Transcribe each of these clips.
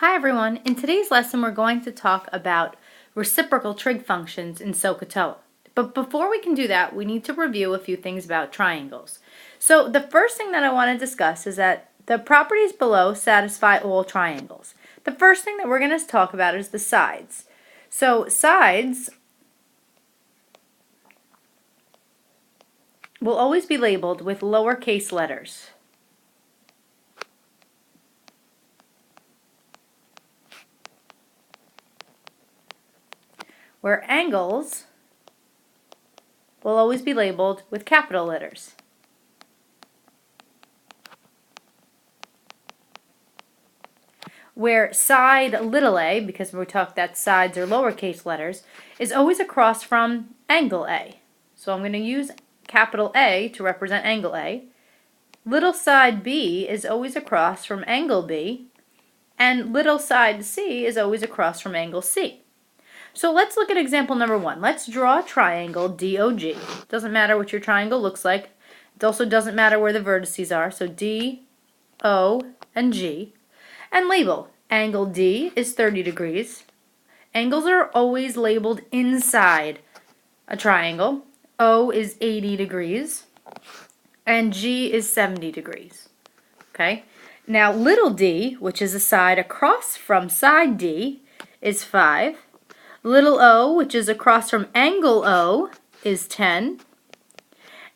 Hi everyone, in today's lesson we're going to talk about reciprocal trig functions in SOH CAH TOA. But before we can do that, we need to review a few things about triangles. So the first thing that I want to discuss is that the properties below satisfy all triangles. The first thing that we're going to talk about is the sides. So sides will always be labeled with lowercase letters. Where angles will always be labeled with capital letters. Where side little a, because we talked that sides are lowercase letters, is always across from angle A. So I'm going to use capital A to represent angle A. Little side B is always across from angle B, and little side C is always across from angle C. So let's look at example number 1. Let's draw a triangle DOG. Doesn't matter what your triangle looks like. It also doesn't matter where the vertices are. So D, O, and G. And label. Angle D is 30 degrees. Angles are always labeled inside a triangle. O is 80 degrees. And G is 70 degrees. Okay? Now little d, which is a side across from side D, is 5. Little o, which is across from angle O, is 10.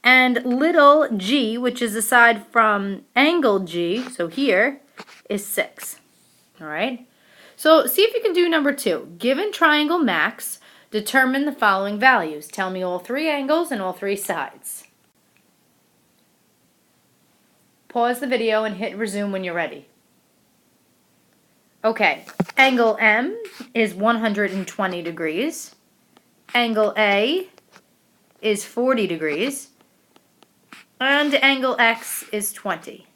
And little g, which is aside from angle G, so here, is 6. All right? So see if you can do number 2. Given triangle max, determine the following values. Tell me all 3 angles and all 3 sides. Pause the video and hit resume when you're ready. Okay, angle M is 120 degrees. Angle A is 40 degrees. And angle X is 20.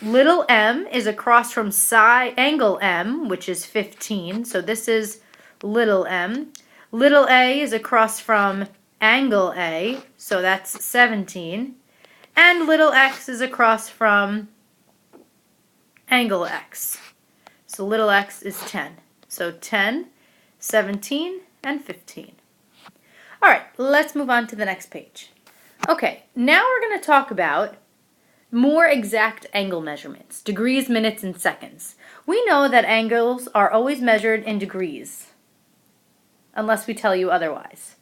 Little m is across from side angle M, which is 15. So this is little m. Little a is across from angle A, so that's 17. And little x is across from angle X. So little x is 10. So 10, 17, and 15. All right, let's move on to the next page. Okay, now we're going to talk about more exact angle measurements, degrees, minutes, and seconds. We know that angles are always measured in degrees, unless we tell you otherwise.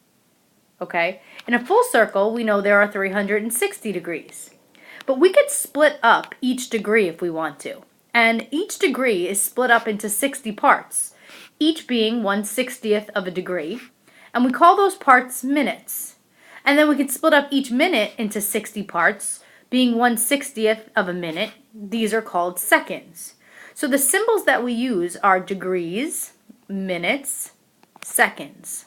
Okay? In a full circle, we know there are 360 degrees. But we could split up each degree if we want to. And each degree is split up into 60 parts, each being 1/60th of a degree. And we call those parts minutes. And then we can split up each minute into 60 parts, being 1/60th of a minute. These are called seconds. So the symbols that we use are degrees, minutes, seconds.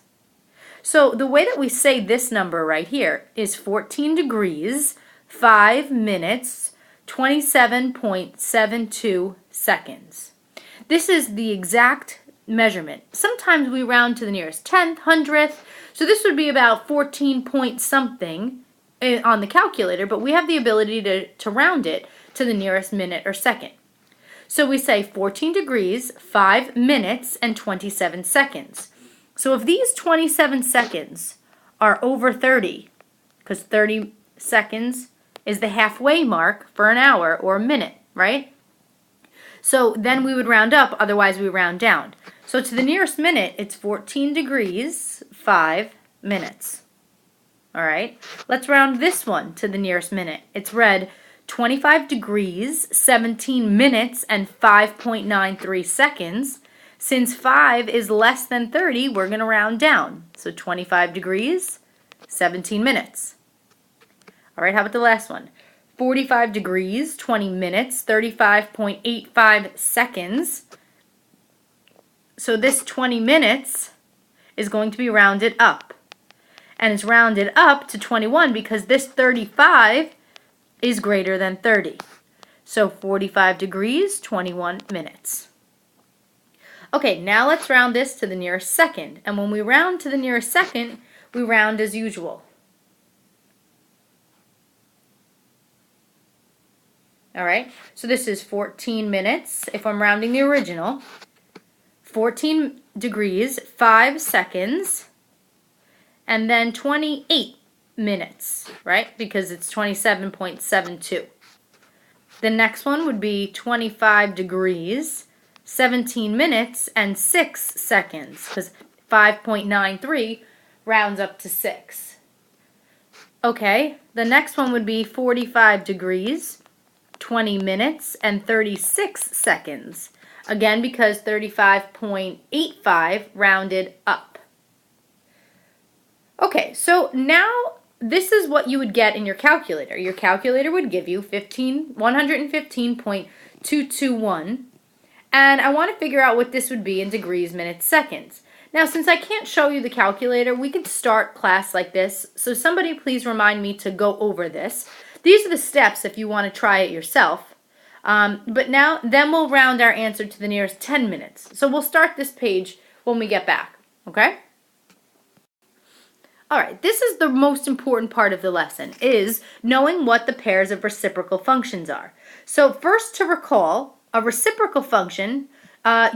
So the way that we say this number right here is 14 degrees, 5 minutes, 27.72 seconds. This is the exact measurement. Sometimes we round to the nearest tenth, hundredth, so this would be about 14 point something on the calculator, but we have the ability to round it to the nearest minute or second. So we say 14 degrees, 5 minutes, and 27 seconds. So if these 27 seconds are over 30, because 30 seconds is the halfway mark for an hour or a minute, right? So then we would round up, otherwise we round down. So to the nearest minute, it's 14 degrees, 5 minutes. All right, let's round this one to the nearest minute. It's read 25 degrees, 17 minutes, and 5.93 seconds. Since 5 is less than 30, we're going to round down. So 25 degrees, 17 minutes. All right, how about the last one? 45 degrees, 20 minutes, 35.85 seconds. So this 20 minutes is going to be rounded up. And it's rounded up to 21 because this 35 is greater than 30. So 45 degrees, 21 minutes. Okay, now let's round this to the nearest second. And when we round to the nearest second, we round as usual. All right, so this is 14 minutes, if I'm rounding the original, 14 degrees, 5 seconds, and then 28 minutes, right? Because it's 27.72. The next one would be 25 degrees, 17 minutes, and 6 seconds, because 5.93 rounds up to 6. Okay, the next one would be 45 degrees, 20 minutes, and 36 seconds. Again, because 35.85 rounded up. Okay, so now this is what you would get in your calculator. Your calculator would give you 115.221, and I want to figure out what this would be in degrees, minutes, seconds. Now, since I can't show you the calculator, we could start class like this, so somebody please remind me to go over this. These are the steps if you want to try it yourself. But now, then we'll round our answer to the nearest 10 minutes. So we'll start this page when we get back, okay? All right, this is the most important part of the lesson, is knowing what the pairs of reciprocal functions are. So first, to recall, a reciprocal function,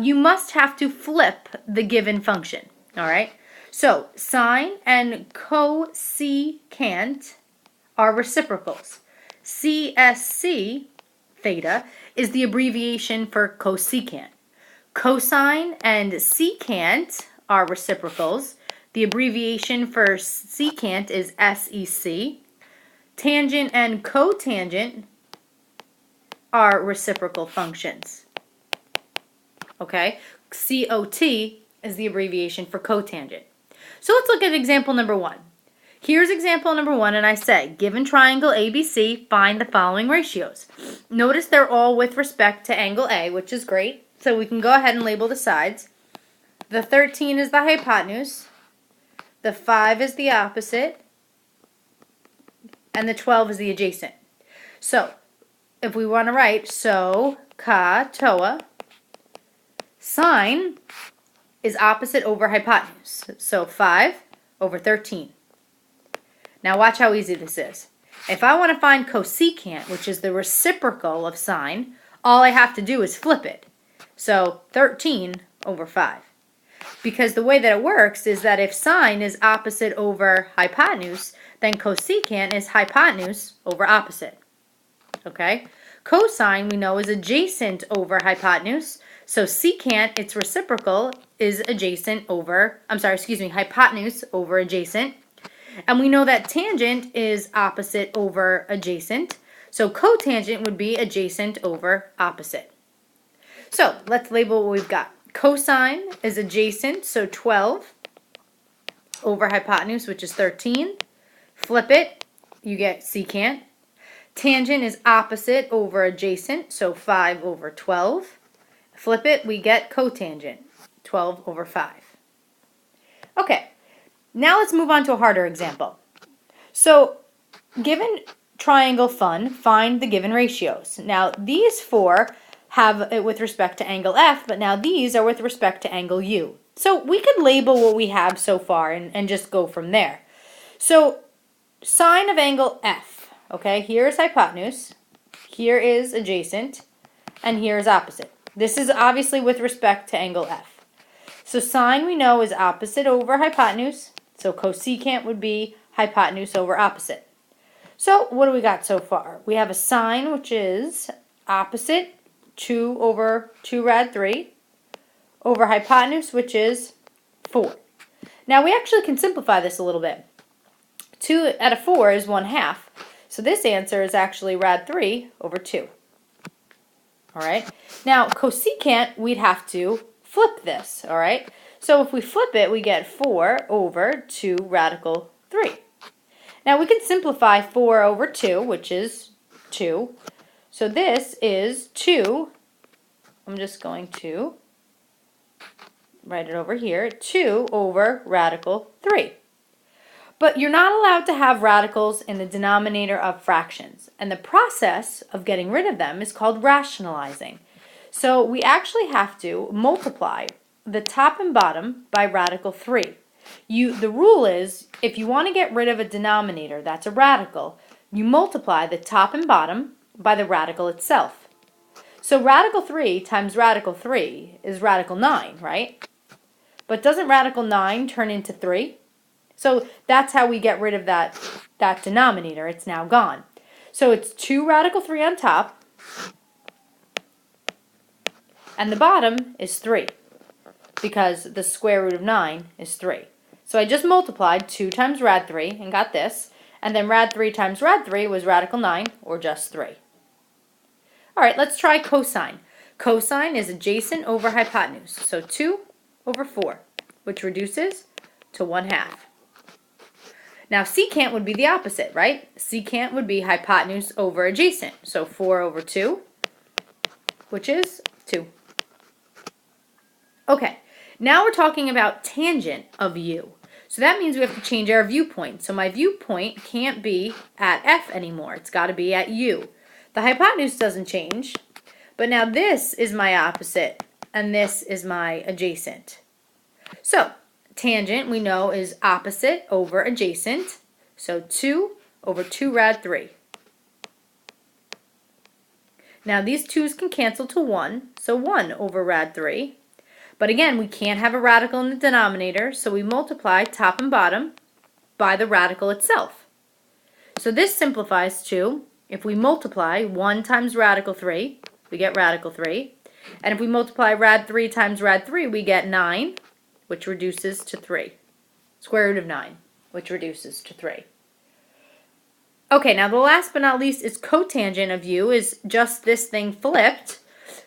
you must have to flip the given function, all right? So sine and cosecant are reciprocals. CSC, theta, is the abbreviation for cosecant. Cosine and secant are reciprocals. The abbreviation for secant is SEC. Tangent and cotangent are reciprocal functions. Okay? COT is the abbreviation for cotangent. So let's look at example number 1. Here's example number 1, and I say, given triangle ABC, find the following ratios. Notice they're all with respect to angle A, which is great. So we can go ahead and label the sides. The 13 is the hypotenuse. The 5 is the opposite, and the 12 is the adjacent. So, if we want to write SOH CAH TOA, sine is opposite over hypotenuse. So 5 over 13. Now watch how easy this is. If I want to find cosecant, which is the reciprocal of sine, all I have to do is flip it. So 13 over 5. Because the way that it works is that if sine is opposite over hypotenuse, then cosecant is hypotenuse over opposite. Okay? Cosine, we know, is adjacent over hypotenuse. So secant, its reciprocal, is adjacent over, hypotenuse over adjacent. And we know that tangent is opposite over adjacent. So cotangent would be adjacent over opposite. So let's label what we've got. Cosine is adjacent, so 12 over hypotenuse, which is 13. Flip it, you get secant. Tangent is opposite over adjacent, so 5 over 12. Flip it, we get cotangent, 12 over 5. Okay, now let's move on to a harder example. So, given triangle fun, find the given ratios. Now, these four have it with respect to angle F, but now these are with respect to angle U. So we could label what we have so far and just go from there. So sine of angle F, okay, here is hypotenuse, here is adjacent, and here is opposite. This is obviously with respect to angle F. So sine we know is opposite over hypotenuse, so cosecant would be hypotenuse over opposite. So what do we got so far? We have a sine which is opposite 2 over 2 rad 3 over hypotenuse, which is 4. Now we actually can simplify this a little bit. 2 out of 4 is 1/2. So this answer is actually rad 3 over 2. Alright. Now cosecant, we'd have to flip this. Alright. So if we flip it, we get 4 over 2 radical 3. Now we can simplify 4 over 2, which is 2. So this is 2, I'm just going to write it over here, 2 over radical 3. But you're not allowed to have radicals in the denominator of fractions. And the process of getting rid of them is called rationalizing. So we actually have to multiply the top and bottom by radical 3. The rule is, if you want to get rid of a denominator that's a radical, you multiply the top and bottom by the radical itself. So radical 3 times radical 3 is radical 9, right? But doesn't radical 9 turn into 3? So that's how we get rid of that denominator. It's now gone. So it's 2 radical 3 on top, and the bottom is 3, because the square root of 9 is 3. So I just multiplied 2 times rad 3 and got this, and then rad 3 times rad 3 was radical 9, or just 3. All right, let's try cosine. Cosine is adjacent over hypotenuse, so 2 over 4, which reduces to 1/2. Now secant would be the opposite, right? Secant would be hypotenuse over adjacent, so 4 over 2, which is 2. Okay, now we're talking about tangent of u. So that means we have to change our viewpoint. So my viewpoint can't be at F anymore. It's got to be at U. The hypotenuse doesn't change, but now this is my opposite, and this is my adjacent. So tangent, we know, is opposite over adjacent. So 2 over 2 rad 3. Now these 2's can cancel to 1, so 1 over rad 3. But again, we can't have a radical in the denominator, so we multiply top and bottom by the radical itself. So this simplifies to, if we multiply 1 times radical 3, we get radical 3. And if we multiply rad 3 times rad 3, we get 9, which reduces to 3. Square root of 9, which reduces to 3. Okay, now the last but not least is cotangent of u, is just this thing flipped.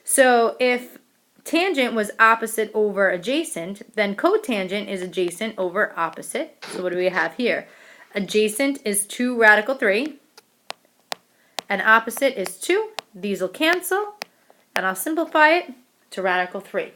So if tangent was opposite over adjacent, then cotangent is adjacent over opposite. So what do we have here? Adjacent is 2 radical 3, and opposite is 2. These will cancel, and I'll simplify it to radical 3.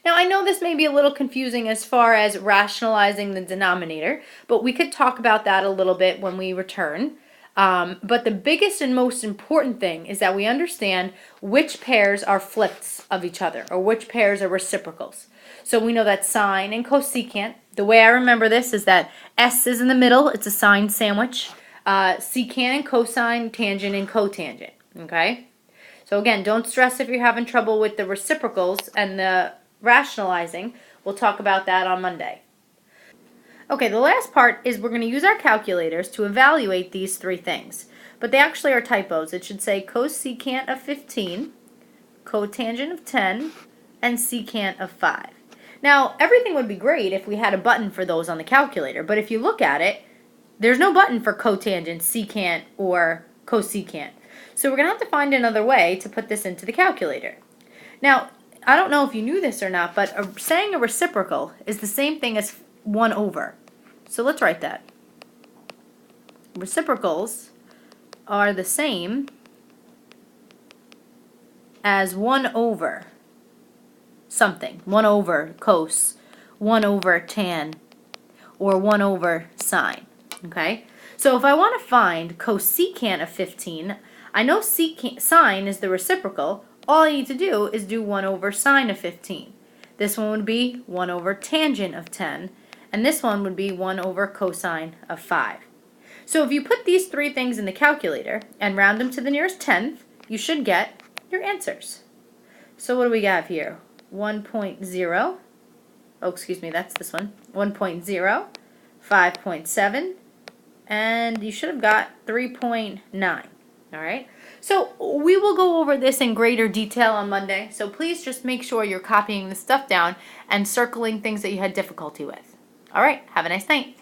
Now I know this may be a little confusing as far as rationalizing the denominator, but we could talk about that a little bit when we return. But the biggest and most important thing is that we understand which pairs are flips of each other, or which pairs are reciprocals. So we know that sine and cosecant. The way I remember this is that S is in the middle, it's a sine sandwich. Secant and cosine, tangent and cotangent. Okay? So again, don't stress if you're having trouble with the reciprocals and the rationalizing. We'll talk about that on Monday. Okay, the last part is we're going to use our calculators to evaluate these three things. But they actually are typos. It should say cosecant of 15, cotangent of 10, and secant of 5. Now, everything would be great if we had a button for those on the calculator, but if you look at it, there's no button for cotangent, secant, or cosecant. So we're going to have to find another way to put this into the calculator. Now, I don't know if you knew this or not, but saying a reciprocal is the same thing as 1 over. So let's write that. Reciprocals are the same as 1 over something. 1 over cos, 1 over tan, or 1 over sine. Okay? So if I want to find cosecant of 15, I know sine is the reciprocal. All I need to do is do 1 over sine of 15. This one would be 1 over tangent of 10, and this one would be 1 over cosine of 5. So if you put these three things in the calculator and round them to the nearest tenth, you should get your answers. So what do we have here? 1.0, oh excuse me, that's this one, 1.0, 5.7, and you should have got 3.9. Alright, so we will go over this in greater detail on Monday, so please just make sure you're copying this stuff down and circling things that you had difficulty with. Alright, have a nice night.